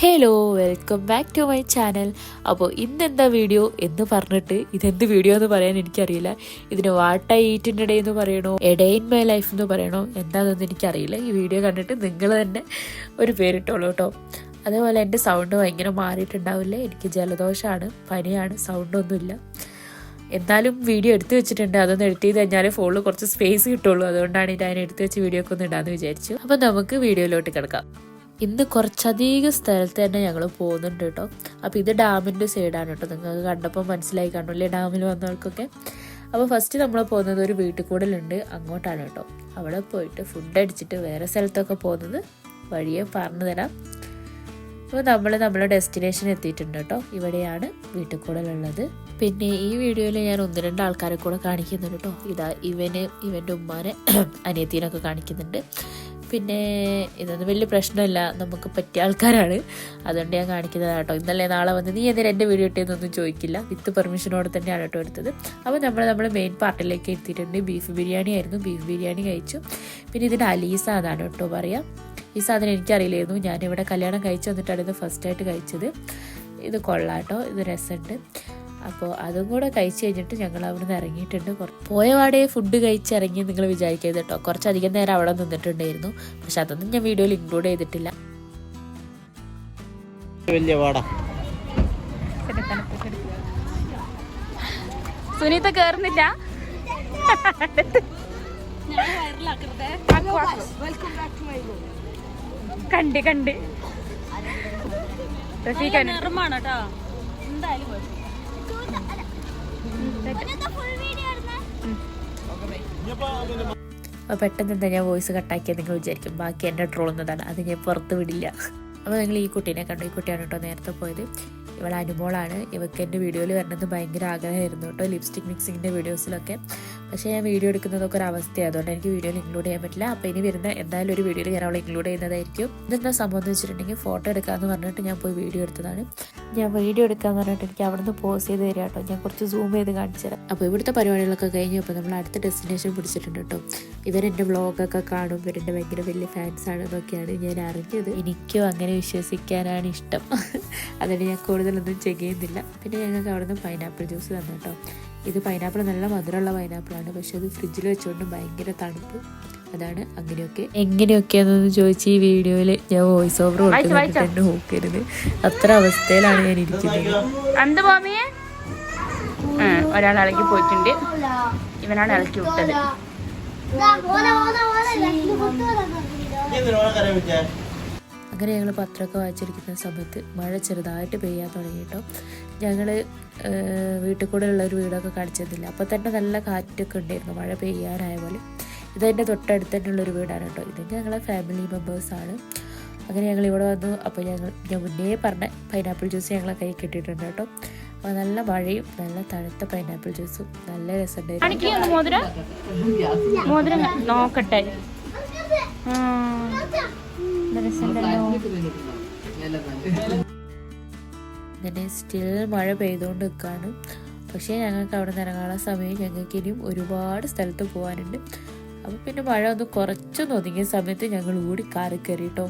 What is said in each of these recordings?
Hello welcome back to my channel. അപ്പോൾ ഇന്നെന്താ video എന്ന് പറഞ്ഞിട്ട് ഇതെന്ത് വീഡിയോ എന്ന് പറയാൻ എനിക്കറിയില്ല. ഇതിന് വാട്ട് ഐ ഈറ്റിൻ്റെ ഡേ എന്ന് പറയണോ, A day in my life എന്ന് പറയണോ, എന്താണെന്ന് എനിക്കറിയില്ല. ഈ വീഡിയോ കണ്ടിട്ട് നിങ്ങൾ തന്നെ ഒരു പേരിട്ടോളൂ കേട്ടോ. അതേപോലെ എൻ്റെ സൗണ്ട് ഭയങ്കര മാറിയിട്ടുണ്ടാവില്ലേ. എനിക്ക് ജലദോഷമാണ്, പനിയാണ്, സൗണ്ടൊന്നുമില്ല. എന്നാലും വീഡിയോ എടുത്തു വെച്ചിട്ടുണ്ട്. അതൊന്ന് എഡിറ്റ് ചെയ്ത് കഴിഞ്ഞാൽ ഫോണിൽ കുറച്ച് സ്പേസ് കിട്ടുള്ളൂ. അതുകൊണ്ടാണ് ഞാൻ എടുത്തു വെച്ച് വീഡിയോ ഒക്കെ ഒന്ന് ഇടാമെന്ന് വിചാരിച്ചു. അപ്പോൾ നമുക്ക് വീഡിയോയിലോട്ട് കിടക്കാം. ഇന്ന് കുറച്ചധികം സ്ഥലത്ത് തന്നെ ഞങ്ങൾ പോകുന്നുണ്ട് കേട്ടോ. അപ്പോൾ ഇത് ഡാമിൻ്റെ സൈഡാണ് കേട്ടോ. നിങ്ങൾക്ക് കണ്ടപ്പോൾ മനസ്സിലായി കാണില്ലേ ഡാമിൽ വന്നവർക്കൊക്കെ. അപ്പോൾ ഫസ്റ്റ് നമ്മൾ പോകുന്നത് ഒരു വീട്ടിൽ കൂടലുണ്ട്, അങ്ങോട്ടാണ് കേട്ടോ. അവിടെ പോയിട്ട് ഫുഡ് അടിച്ചിട്ട് വേറെ സ്ഥലത്തൊക്കെ പോകുന്നത് വഴിയെ പറഞ്ഞു തരാം. അപ്പോൾ നമ്മളെ ഡെസ്റ്റിനേഷൻ എത്തിയിട്ടുണ്ട് കേട്ടോ. ഇവിടെയാണ് വീട്ടിൽ കൂടലുള്ളത്. പിന്നെ ഈ വീഡിയോയിൽ ഞാൻ ഒന്ന് രണ്ട് ആൾക്കാരെ കൂടെ കാണിക്കുന്നുണ്ട് കേട്ടോ. ഇതാ ഇവൻ്റെ ഉമ്മാനെ അനിയത്തീനൊക്കെ കാണിക്കുന്നുണ്ട്. പിന്നെ ഇതൊന്നും വലിയ പ്രശ്നമില്ല, നമുക്ക് പറ്റിയ ആൾക്കാരാണ്, അതുകൊണ്ട് ഞാൻ കാണിക്കുന്നത് കേട്ടോ. ഇന്നലെ നാളെ വന്ന് നീ എന്തിനാ എൻ്റെ വീഡിയോ ഇട്ടേന്നൊന്നും ചോദിക്കില്ല, വിത്ത് പെർമിഷനോടെ തന്നെയാണ് കേട്ടോ എടുത്തത്. അപ്പോൾ നമ്മൾ മെയിൻ പാർട്ടിലേക്ക് എത്തിയിട്ടുണ്ട്. ബീഫ് ബിരിയാണി ആയിരുന്നു, ബീഫ് ബിരിയാണി കഴിച്ചു. പിന്നെ ഇതിൻ്റെ അലീസ അതാണ് കേട്ടോ പറയാം. ഈ സാധനം എനിക്കറിയില്ലായിരുന്നു, ഞാനിവിടെ കല്യാണം കഴിച്ചു വന്നിട്ടാണ് ഇത് ഫസ്റ്റായിട്ട് കഴിച്ചത്. ഇത് കൊള്ളാട്ടോ, ഇത് രസമുണ്ട്. അപ്പോൾ അതും കൂടെ കഴിച്ച് കഴിഞ്ഞിട്ട് ഞങ്ങൾ അവിടെ നിന്ന് ഇറങ്ങിയിട്ടുണ്ട്. പോയപാടെ ഫുഡ് കഴിച്ചിറങ്ങി നിങ്ങൾ വിചാരിക്കരുത് കേട്ടോ. കുറച്ചധികം നേരം അവിടെ നിന്നിട്ടുണ്ടായിരുന്നു, പക്ഷെ അതൊന്നും ഞാൻ വീഡിയോയിൽ ഇൻക്ലൂഡ് ചെയ്തിട്ടില്ല. സുനീത കേറുന്നില്ല. കണ്ട് പെട്ടെന്ന് എന്താ ഞാൻ വോയിസ് കട്ടാക്കിയത് നിങ്ങൾ വിചാരിക്കും. ബാക്കി എൻ്റെ ട്രോളുന്നതാണ്, അത് ഞാൻ പുറത്ത് വിടില്ല. അപ്പോൾ നിങ്ങൾ ഈ കുട്ടീനെ കണ്ടു. ഈ കുട്ടിയാണ് കേട്ടോ നേരത്തെ പോയത്. ഇവളെ അനുമോളാണ്. ഇവൾക്ക് എൻ്റെ വീഡിയോയിൽ വരണമെന്ന് ഭയങ്കര ആഗ്രഹമായിരുന്നു കേട്ടോ, ലിപ്സ്റ്റിക് മിക്സിങ്ങിൻ്റെ വീഡിയോസിലൊക്കെ. പക്ഷേ ഞാൻ വീഡിയോ എടുക്കുന്നതൊക്കെ ഒരു അവസ്ഥയാണ്, അതുകൊണ്ട് എനിക്ക് വീഡിയോയിൽ ഇൻക്ലൂഡ് ചെയ്യാൻ പറ്റില്ല. അപ്പോൾ ഇനി വരുന്ന എന്തായാലും ഒരു വീഡിയോയിൽ ഞാൻ അവളെ ഇൻക്ലൂഡ് ചെയ്യുന്നതായിരിക്കും. ഇതെന്താ സംഭവം എന്ന് വെച്ചിട്ടുണ്ടെങ്കിൽ, ഫോട്ടോ എടുക്കാമെന്ന് പറഞ്ഞിട്ട് ഞാൻ പോയി വീഡിയോ എടുത്തതാണ്. ഞാൻ വീഡിയോ എടുക്കാമെന്ന് പറഞ്ഞിട്ട് എനിക്ക് അവിടെ നിന്ന് പോസ് ചെയ്ത് തരാം കേട്ടോ. ഞാൻ കുറച്ച് സൂം ചെയ്ത് കാണിച്ചു തരാം. അപ്പോൾ ഇവിടുത്തെ പരിപാടികളൊക്കെ കഴിഞ്ഞു. അപ്പോൾ നമ്മൾ അടുത്ത ഡെസ്റ്റിനേഷൻ പിടിച്ചിട്ടുണ്ട് കേട്ടോ. ഇവരെൻ്റെ വ്ളോഗൊക്കെ കാണും, ഇവരെൻ്റെ ഭയങ്കര വലിയ ഫാൻസാണെന്നൊക്കെയാണ് ഞാൻ അറിഞ്ഞത്. എനിക്കും അങ്ങനെ വിശ്വസിക്കാനാണ് ഇഷ്ടം, അതുകൊണ്ട് ഞാൻ കൂടുതലൊന്നും ചെയ്യുന്നില്ല. പിന്നെ ഞങ്ങൾക്ക് അവിടെ നിന്ന് പൈനാപ്പിൾ ജ്യൂസ് തന്നു കേട്ടോ. ഇത് പൈനാപ്പിൾ നല്ല മധുരമുള്ള പൈനാപ്പിളാണ്, പക്ഷെ അത് ഫ്രിഡ്ജിൽ വെച്ചുകൊണ്ട് ഭയങ്കര തണുപ്പ്. അതാണ് എങ്ങനെയൊക്കെയാണെന്ന് ചോദിച്ച് ഈ വീഡിയോയിൽ ഞാൻ വോയിസ് ഓവർ കൊടുക്കുന്നുണ്ട്. നോക്കരുത്, അത്ര അവസ്ഥയിലാണ് ഞാൻ ഇരിക്കുന്നത്. ഒരാൾ ഇളക്കി പോയിട്ടുണ്ട്, ഇവനാണ് ഇളക്കി വിട്ടത്. അങ്ങനെ ഞങ്ങൾ പത്രമൊക്കെ വായിച്ചിരിക്കുന്ന സമയത്ത് മഴ ചെറുതായിട്ട് പെയ്യാൻ തുടങ്ങി കേട്ടോ. ഞങ്ങൾ വീട്ടിൽ കൂടെ ഉള്ളൊരു വീടൊക്കെ കാണിച്ചിരുന്നില്ല, അപ്പോൾ തന്നെ നല്ല കാറ്റൊക്കെ ഉണ്ടായിരുന്നു, മഴ പെയ്യാനായ പോലെ. ഇതെൻ്റെ തൊട്ടടുത്ത് തന്നെയുള്ളൊരു വീടാണ് കേട്ടോ. ഇത് ഞങ്ങളെ ഫാമിലി മെമ്പേഴ്സാണ്. അങ്ങനെ ഞങ്ങൾ ഇവിടെ വന്നു. അപ്പോൾ ഞാൻ മുന്നേ പറഞ്ഞ പൈനാപ്പിൾ ജ്യൂസ് ഞങ്ങളെ കൈ കിട്ടിയിട്ടുണ്ട് കേട്ടോ. അപ്പോൾ നല്ല മഴയും നല്ല തണുത്ത പൈനാപ്പിൾ ജ്യൂസും നല്ല രസമുണ്ടായിരുന്നു. നോക്കട്ടെ, ഇങ്ങനെ സ്റ്റിൽ മഴ പെയ്തുകൊണ്ട് നിൽക്കുകയാണ്. പക്ഷേ ഞങ്ങൾക്ക് അവിടെ നിന്ന് ഇറങ്ങാനുള്ള സമയം, ഞങ്ങൾക്ക് ഇനിയും ഒരുപാട് സ്ഥലത്ത് പോകാനുണ്ട്. അപ്പോൾ പിന്നെ മഴ ഒന്ന് കുറച്ചൊന്ന് ഒതുങ്ങിയ സമയത്ത് ഞങ്ങൾ കൂടി കാറിൽ കയറി കേട്ടോ.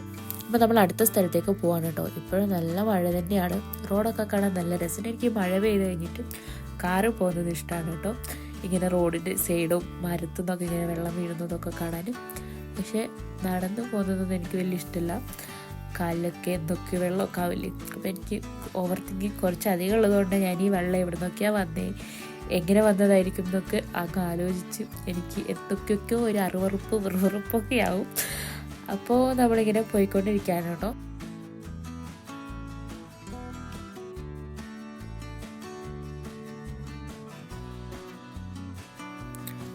അപ്പോൾ നമ്മൾ അടുത്ത സ്ഥലത്തേക്ക് പോകാൻ കേട്ടോ. ഇപ്പോഴും നല്ല മഴ തന്നെയാണ്, റോഡൊക്കെ കാണാൻ നല്ല രസം. എനിക്ക് മഴ പെയ്ത് കഴിഞ്ഞിട്ട് കാറ് പോകുന്നത് ഇഷ്ടമാണ് കേട്ടോ. ഇങ്ങനെ റോഡിൻ്റെ സൈഡും മരത്തു നിന്നൊക്കെ ഇങ്ങനെ വെള്ളം വീഴുന്നതൊക്കെ കാണാൻ. പക്ഷേ നടന്നു പോകുന്നതൊന്നും എനിക്ക് വലിയ ഇഷ്ടമില്ല, കാലിലൊക്കെ എന്തൊക്കെ വെള്ളമൊക്കെ ആവില്ലേ. അപ്പോൾ എനിക്ക് ഓവർ തിങ്കിങ് കുറച്ചധികം ഉള്ളതുകൊണ്ട് ഞാൻ ഈ വെള്ളം എവിടെ നിന്നൊക്കെയാണ് വന്നേ, എങ്ങനെ വന്നതായിരിക്കും എന്നൊക്കെ അങ്ങ് ആലോചിച്ച് എനിക്ക് എന്തൊക്കെയൊക്കെയോ ഒരു വെറുപ്പൊക്കെ ആവും. അപ്പോൾ നമ്മളിങ്ങനെ പോയിക്കൊണ്ടിരിക്കുകയാണ് കേട്ടോ.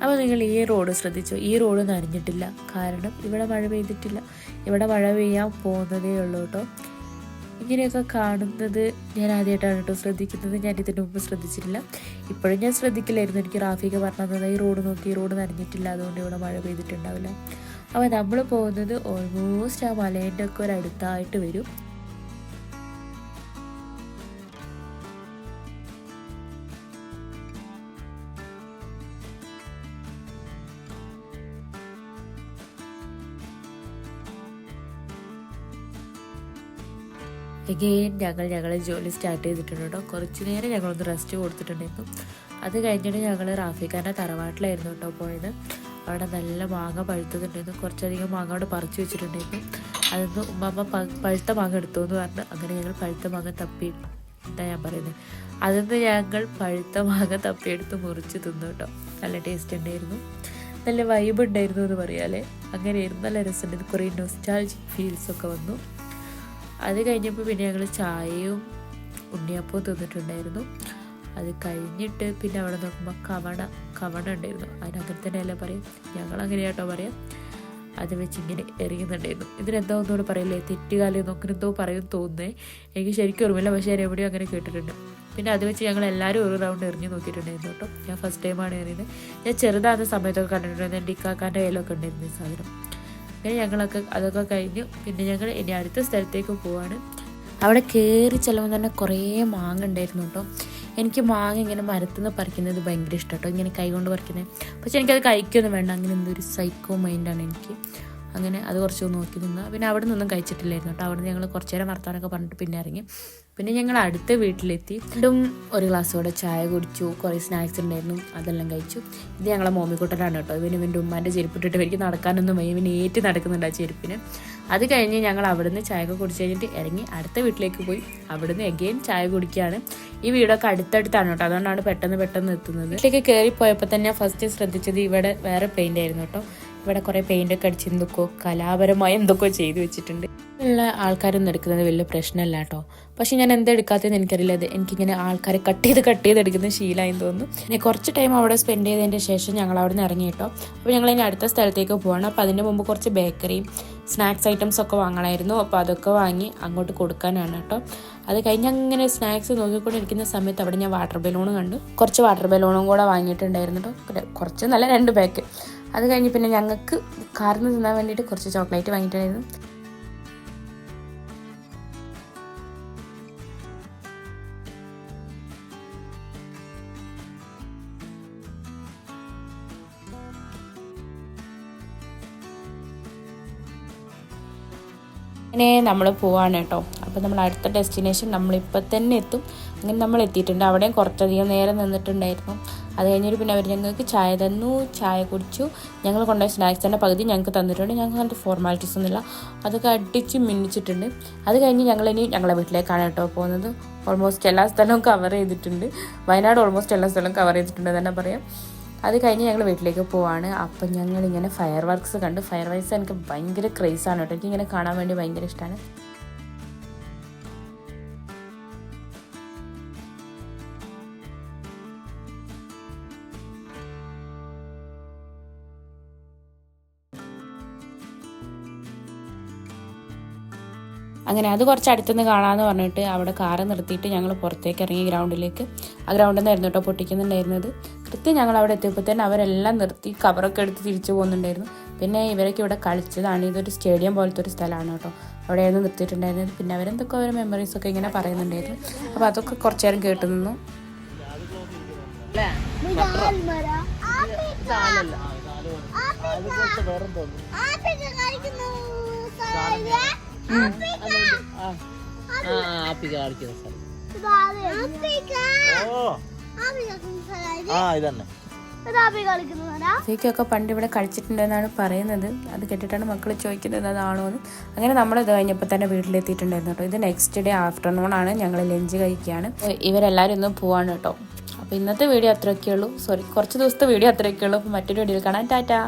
അപ്പോൾ നിങ്ങൾ ഈ റോഡ് ശ്രദ്ധിച്ചോ, ഈ റോഡ് നനഞ്ഞിട്ടില്ല, കാരണം ഇവിടെ മഴ പെയ്തിട്ടില്ല. ഇവിടെ മഴ പെയ്യാൻ പോകുന്നതേ ഉള്ളൂ കേട്ടോ. ഇങ്ങനെയൊക്കെ കാണുന്നത് ഞാൻ ആദ്യമായിട്ടാണ് കേട്ടോ ശ്രദ്ധിക്കുന്നത്. ഞാൻ ഇതിന് മുമ്പ് ശ്രദ്ധിച്ചിട്ടില്ല, ഇപ്പോഴും ഞാൻ ശ്രദ്ധിക്കില്ലായിരുന്നു. എനിക്ക് റാഫിക്ക് പറഞ്ഞത് ഈ റോഡ് നോക്കി, ഈ റോഡ് നനഞ്ഞിട്ടില്ല, അതുകൊണ്ട് ഇവിടെ മഴ പെയ്തിട്ടുണ്ടാവില്ല. അപ്പോൾ നമ്മൾ പോകുന്നത് ഓൾമോസ്റ്റ് ആ മലേൻ്റെ ഒക്കെ ഒരടുത്തായിട്ട് വരും. എഗെയിൻ ഞങ്ങളെ ജോലി സ്റ്റാർട്ട് ചെയ്തിട്ടുണ്ട് കേട്ടോ. കുറച്ച് നേരം ഞങ്ങളൊന്ന് റെസ്റ്റ് കൊടുത്തിട്ടുണ്ടായിരുന്നു. അത് കഴിഞ്ഞിട്ട് ഞങ്ങൾ റാഫിഖാൻ്റെ തറവാട്ടിലായിരുന്നു കേട്ടോ പോയത്. അവിടെ നല്ല മാങ്ങ പഴുത്തതുണ്ടായിരുന്നു. കുറച്ചധികം മാങ്ങ അവിടെ പറിച്ചു വെച്ചിട്ടുണ്ടായിരുന്നു. അതൊന്ന് ഉമ്മ പഴുത്ത മാങ്ങ എടുത്തു എന്ന് പറഞ്ഞു. അങ്ങനെ ഞങ്ങൾ പഴുത്ത മാങ്ങ തപ്പിയിട്ടാണ് ഞാൻ പറയുന്നത്. അതിന്ന് ഞങ്ങൾ പഴുത്ത മാങ്ങ തപ്പിയെടുത്ത് മുറിച്ച് തിന്നു കേട്ടോ. നല്ല ടേസ്റ്റ് ഉണ്ടായിരുന്നു, നല്ല വൈബ് ഉണ്ടായിരുന്നു എന്ന് പറയാല്ലേ. അങ്ങനെയായിരുന്നു, നല്ല രസമുണ്ടായിരുന്നു. കുറേ നൊസ്റ്റാൾജിക് ഫീൽസൊക്കെ വന്നു. അത് കഴിഞ്ഞപ്പോൾ പിന്നെ ഞങ്ങൾ ചായയും ഉണ്ണിയപ്പവും തിന്നിട്ടുണ്ടായിരുന്നു. അത് കഴിഞ്ഞിട്ട് പിന്നെ അവിടെ നോക്കുമ്പോൾ കവണ ഉണ്ടായിരുന്നു. അതിനങ്ങനെ തന്നെയല്ല പറയും, ഞങ്ങളങ്ങനെയാട്ടോ പറയാം. അത് വെച്ച് ഇങ്ങനെ എറിയുന്നുണ്ടായിരുന്നു. ഇതിനെന്തോ ഒന്നുകൂടെ പറയില്ലേ, തെറ്റുകാലം എന്നൊക്കെ എന്തോ പറയും തോന്നുന്നേ. എനിക്ക് ശരിക്കും ഓർമ്മയില്ല, പക്ഷേ ഞാൻ എവിടെയും അങ്ങനെ കേട്ടിട്ടുണ്ട്. പിന്നെ അത് വെച്ച് ഞങ്ങൾ എല്ലാവരും ഒരു റൗണ്ട് എറിഞ്ഞ് നോക്കിയിട്ടുണ്ടായിരുന്നു കേട്ടോ. ഞാൻ ഫസ്റ്റ് ടൈമാണ് എറിയുന്നത്. ഞാൻ ചെറുതാകുന്ന സമയത്തൊക്കെ കണ്ടിട്ടുണ്ടായിരുന്നു. എൻ്റെ ഇക്കാക്കാൻ്റെ കയ്യിലൊക്കെ ഉണ്ടായിരുന്നു ഈ സാധനം. അങ്ങനെ അതൊക്കെ കഴിഞ്ഞു. പിന്നെ ഞങ്ങൾ ഇനി അടുത്ത സ്ഥലത്തേക്ക് പോവാണ്. അവിടെ കയറി ചെല്ലുമ്പോൾ തന്നെ കുറേ മാങ്ങ ഉണ്ടായിരുന്നു കേട്ടോ. എനിക്ക് മാങ്ങ ഇങ്ങനെ മരത്തിൽ നിന്ന് പറിക്കുന്നത് ഭയങ്കര ഇഷ്ടം കേട്ടോ, ഇങ്ങനെ കൈ കൊണ്ട് പറിക്കുന്നത്. പക്ഷെ എനിക്കത് കഴിക്കൊന്നും വേണ്ട, അങ്ങനെ എന്തൊരു സൈക്കോ മൈൻഡാണ് എനിക്ക്. അങ്ങനെ അത് കുറച്ച് നോക്കി നിന്നാൽ പിന്നെ അവിടെ നിന്നും കഴിച്ചിട്ടില്ലായിരുന്നു കേട്ടോ. അവിടെ ഞങ്ങൾ കുറച്ച് നേരം വർത്താനൊക്കെ പറഞ്ഞിട്ട് പിന്നെ ഇറങ്ങി. പിന്നെ ഞങ്ങൾ അടുത്ത വീട്ടിലെത്തി. വീണ്ടും ഒരു ഗ്ലാസ്സോടെ ചായ കുടിച്ചു. കുറേ സ്നാക്സ് ഉണ്ടായിരുന്നു, അതെല്ലാം കഴിച്ചു. ഇത് ഞങ്ങളെ മോമിക്കുട്ടനാണ് കേട്ടോ. ഇവൻ്റെ ഉമ്മാൻ്റെ ചെരുപ്പിട്ടിട്ട് എനിക്ക് നടക്കാനൊന്നും വയ്യ, ഇവന് ഏറ്റ് നടക്കുന്നുണ്ട് ആ ചെരുപ്പിന്. അത് കഴിഞ്ഞ് ഞങ്ങൾ അവിടുന്ന് ചായ ഒക്കെ കുടിച്ച് കഴിഞ്ഞിട്ട് ഇറങ്ങി അടുത്ത വീട്ടിലേക്ക് പോയി. അവിടുന്ന് എഗെയിൻ ചായ കുടിക്കുകയാണ്. ഈ വീടൊക്കെ അടുത്തടുത്താണ് കേട്ടോ, അതുകൊണ്ടാണ് പെട്ടെന്ന് എത്തുന്നത്. വീട്ടിലേക്ക് കയറിപ്പോയപ്പോൾ തന്നെ ഫസ്റ്റ് ശ്രദ്ധിച്ചത് ഇവിടെ വേറെ പെയിൻ്റ് ആയിരുന്നു കേട്ടോ. ഇവിടെ കുറേ പെയിൻ്റൊക്കെ അടിച്ച് എന്തൊക്കെയോ കലാപരമായ എന്തൊക്കെയോ ചെയ്ത് വെച്ചിട്ടുണ്ട്. ഉള്ള ആൾക്കാരൊന്നും എടുക്കുന്നത് വലിയ പ്രശ്നമല്ല കേട്ടോ. പക്ഷെ ഞാൻ എന്താ എടുക്കാത്തതെന്ന് എനിക്കറിയില്ല. അത് എനിക്കിങ്ങനെ ആൾക്കാരെ കട്ട് ചെയ്ത് എടുക്കുന്ന ശീലമായെന്ന് തോന്നുന്നു. പിന്നെ കുറച്ച് ടൈം അവിടെ സ്പെൻഡ് ചെയ്തതിൻ്റെ ശേഷം ഞങ്ങൾ അവിടെ നിന്ന് ഇറങ്ങി കേട്ടോ. അപ്പോൾ ഞങ്ങൾ ഇനി അടുത്ത സ്ഥലത്തേക്ക് പോവാണ്. അപ്പോൾ അതിൻ്റെ മുമ്പ് കുറച്ച് ബേക്കറിയും സ്നാക്സ് ഐറ്റംസ് ഒക്കെ വാങ്ങണമായിരുന്നു. അപ്പോൾ അതൊക്കെ വാങ്ങി അങ്ങോട്ട് കൊടുക്കാനാണ് കേട്ടോ. അത് കഴിഞ്ഞ് അങ്ങനെ സ്നാക്സ് നോക്കിക്കൊണ്ടിരിക്കുന്ന സമയത്ത് അവിടെ ഞാൻ വാട്ടർ ബലൂൺ കണ്ടു. കുറച്ച് വാട്ടർ ബലൂണും കൂടെ വാങ്ങിയിട്ടുണ്ടായിരുന്നു കേട്ടോ. കുറച്ച് നല്ല 2 പാക്ക്. അത് കഴിഞ്ഞ് പിന്നെ ഞങ്ങൾക്ക് കാറിന് തിന്നാൻ വേണ്ടിയിട്ട് കുറച്ച് ചോക്ലേറ്റ് വാങ്ങിയിട്ടുണ്ടായിരുന്നു. അങ്ങനെ നമ്മൾ പോവാണ് കേട്ടോ. അപ്പോൾ നമ്മൾ അടുത്ത ഡെസ്റ്റിനേഷൻ നമ്മളിപ്പോൾ തന്നെ എത്തും. അങ്ങനെ നമ്മൾ എത്തിയിട്ടുണ്ട്. അവിടെയും കുറച്ചധികം നേരം നിന്നിട്ടുണ്ടായിരുന്നു. അത് കഴിഞ്ഞിട്ട് പിന്നെ അവർ ഞങ്ങൾക്ക് ചായ തന്നു, ചായ കുടിച്ചു. ഞങ്ങൾ കൊണ്ടുപോയ സ്നാക്സിൻ്റെ പകുതി ഞങ്ങൾക്ക് തന്നിട്ടുണ്ട്. ഞങ്ങൾക്ക് അങ്ങനത്തെ ഫോർമാലിറ്റീസ് ഒന്നുമില്ല, അതൊക്കെ അടിച്ച് മിന്നിച്ചിട്ടുണ്ട്. അത് കഴിഞ്ഞ് ഞങ്ങളിനി ഞങ്ങളെ വീട്ടിലേക്കാണ് കേട്ടോ പോകുന്നത്. ഓൾമോസ്റ്റ് എല്ലാ സ്ഥലവും കവർ ചെയ്തിട്ടുണ്ട്. വയനാട് ഓൾമോസ്റ്റ് എല്ലാ സ്ഥലവും കവർ ചെയ്തിട്ടുണ്ട് തന്നെ പറയാം. അത് കഴിഞ്ഞ് ഞങ്ങൾ വീട്ടിലേക്ക് പോവാണ്. അപ്പം ഞങ്ങളിങ്ങനെ ഫയർ വർക്ക്സ് കണ്ടു. ഫയർ വർക്ക്സ് എനിക്ക് ഭയങ്കര ക്രേസാണ് കേട്ടോ. എനിക്കിങ്ങനെ കാണാൻ വേണ്ടി ഭയങ്കര ഇഷ്ടമാണ്. അങ്ങനെ അത് കുറച്ച് അടുത്തുനിന്ന് കാണാമെന്ന് പറഞ്ഞിട്ട് അവിടെ കാറ് നിർത്തിയിട്ട് ഞങ്ങൾ പുറത്തേക്ക് ഇറങ്ങി ഗ്രൗണ്ടിലേക്ക്. ആ ഗ്രൗണ്ടിൽ നിന്നായിരുന്നു കേട്ടോ പൊട്ടിക്കുന്നുണ്ടായിരുന്നത്. കൃത്യം ഞങ്ങൾ അവിടെ എത്തിയപ്പോൾ തന്നെ അവരെല്ലാം നിർത്തി കവറൊക്കെ എടുത്ത് തിരിച്ചു പോകുന്നുണ്ടായിരുന്നു. പിന്നെ ഇവരൊക്കെ ഇവിടെ കളിച്ചതാണ്. ഇതൊരു സ്റ്റേഡിയം പോലത്തെ ഒരു സ്ഥലമാണ് കേട്ടോ. അവിടെയായിരുന്നു നിർത്തിയിട്ടുണ്ടായിരുന്നത്. പിന്നെ അവരെന്തൊക്കെ ഓരോ മെമ്മറീസൊക്കെ ഇങ്ങനെ പറയുന്നുണ്ടായിരുന്നു. അപ്പോൾ അതൊക്കെ കുറച്ച് നേരം കേട്ടു നിന്നു. ഇതൊക്കെ പണ്ട് ഇവിടെ കളിച്ചിട്ടുണ്ടെന്നാണ് പറയുന്നത്. അത് കേട്ടിട്ടാണ് മക്കൾ ചോദിക്കുന്നത് അതാണോ എന്ന്. അങ്ങനെ നമ്മളിത് കഴിഞ്ഞപ്പോൾ തന്നെ വീട്ടിലെത്തിയിട്ടുണ്ടായിരുന്നു കേട്ടോ. ഇത് നെക്സ്റ്റ് ഡേ ആഫ്റ്റർനൂൺ ആണ്. ഞങ്ങൾ ലഞ്ച് കഴിക്കുകയാണ്. ഇവരെല്ലാവരും ഇന്ന് പോവാണ് കേട്ടോ. അപ്പോൾ ഇന്നത്തെ വീഡിയോ അത്രയൊക്കെ ഉള്ളൂ. കുറച്ച് ദിവസത്തെ വീഡിയോ അത്രയൊക്കെ ഉള്ളൂ. അപ്പോൾ മറ്റൊരു വീഡിയോയിൽ കാണാം. ടാറ്റാ.